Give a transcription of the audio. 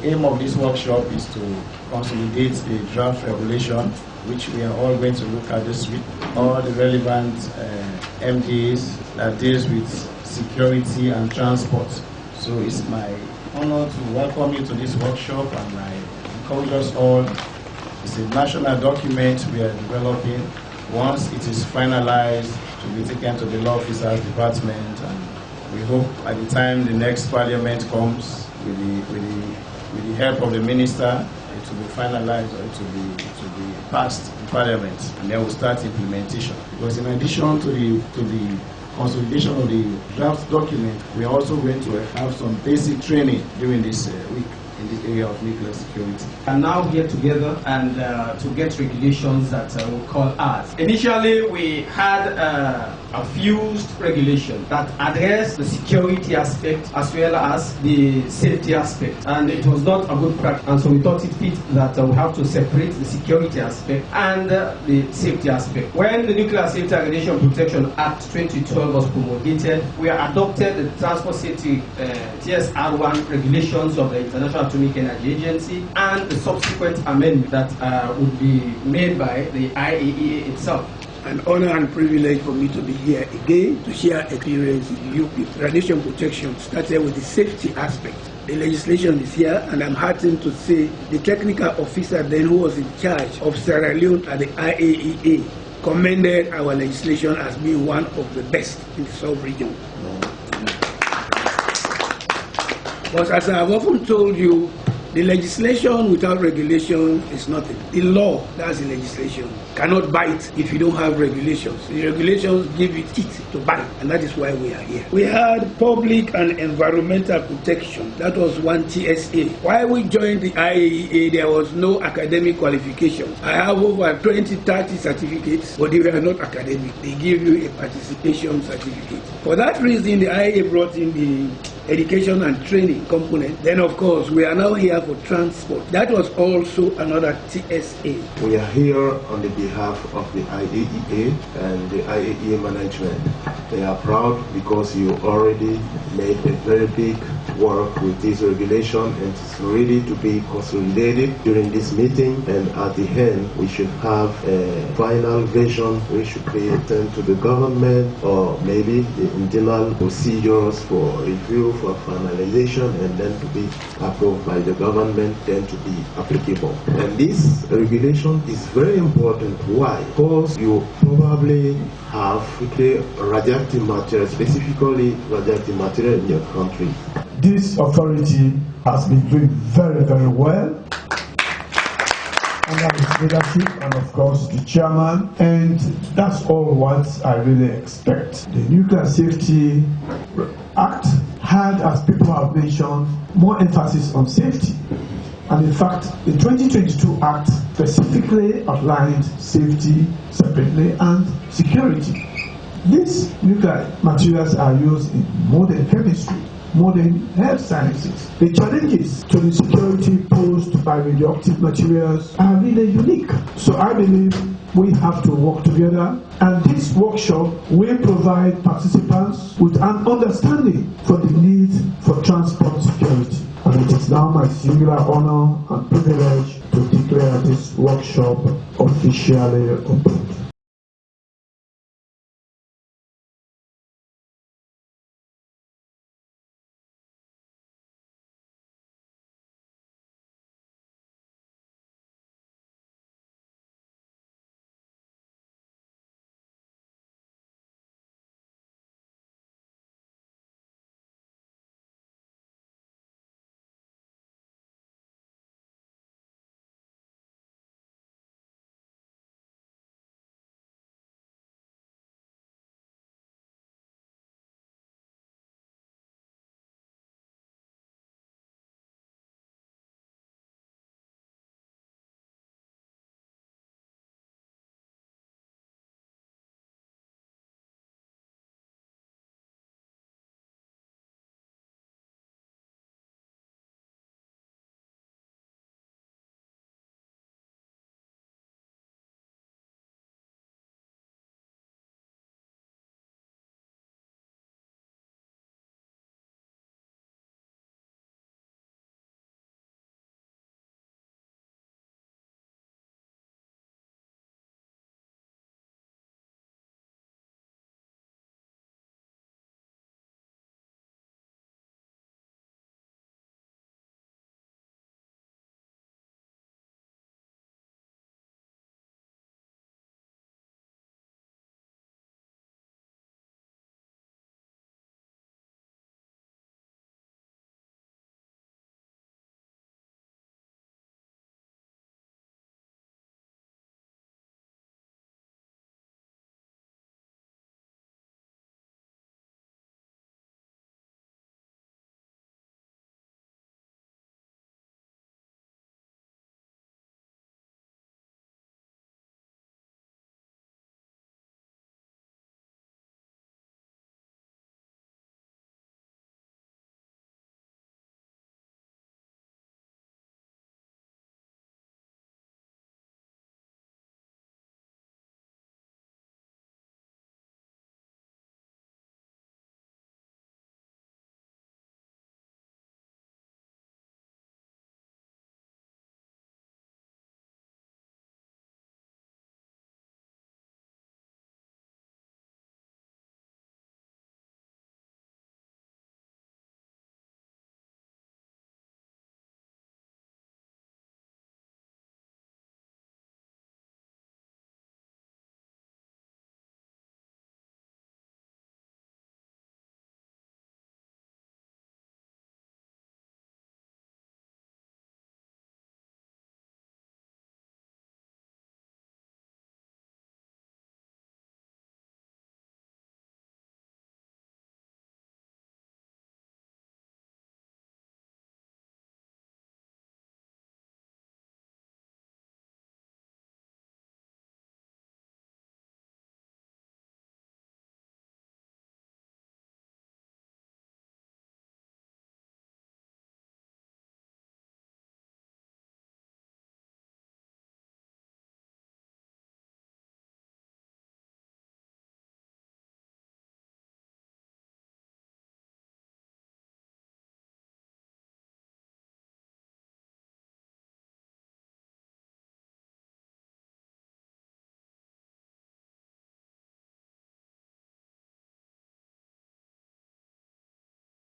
aim of this workshop is to consolidate the draft regulation, which we are all going to look at this week. All the relevant MDAs that deals with security and transport. So it's my honor to welcome you to this workshop, and I encourage us all. It's a national document we are developing. Once it is finalized, it will be taken to the law officers department, and we hope at the time the next parliament comes, with the help of the minister, it will be finalized, or it will be passed in parliament, and then we'll start implementation. Because in addition to the consolidation of the draft document, we are also going to have some basic training during this week in the area of nuclear security. We are now here together and to get regulations that we call ours. Initially, we had a fused regulation that addressed the security aspect as well as the safety aspect, and it was not a good practice, and so we thought it fit that we have to separate the security aspect and the safety aspect. When the Nuclear Safety and Radiation Protection Act 2012 was promulgated, we adopted the Transport Safety TSR1 regulations of the International Atomic Energy Agency and the subsequent amendment that would be made by the IAEA itself. An honor and privilege for me to be here again to share experience with you. Radiation protection started with the safety aspect. The legislation is here, and I'm heartened to say the technical officer then who was in charge of Sierra Leone at the IAEA commended our legislation as being one of the best in the South region. But as I have often told you, the legislation without regulation is nothing. The law, that's the legislation, cannot bite if you don't have regulations. The regulations give it teeth to bite, and that is why we are here. We had public and environmental protection. That was one TSA. While we joined the IAEA, there was no academic qualification. I have over 20-30 certificates, but they were not academic. They give you a participation certificate. For that reason, the IAEA brought in the education and training component. Then, of course, we are now here for transport. That was also another TSA. We are here on the behalf of the IAEA and the IAEA management. They are proud because you already made a very big work with this regulation, and it's ready to be consolidated during this meeting, and at the end we should have a final version which should be returned to the government, or maybe the internal procedures for review, for finalization, and then to be approved by the government, then to be applicable. And this regulation is very important. Why? Because you probably have radioactive material, specifically radioactive material in your country. This authority has been doing very, very well under its leadership, and of course the chairman, and that's all what I really expect. The Nuclear Safety Act had, as people have mentioned, more emphasis on safety. And in fact, the 2022 Act specifically outlined safety separately and security. These nuclear materials are used in modern chemistry, modern health sciences. The challenges to the security posed by radioactive materials are really unique. So I believe we have to work together, and this workshop will provide participants with an understanding for the need for transport security. And it is now my singular honor and privilege to declare this workshop officially open.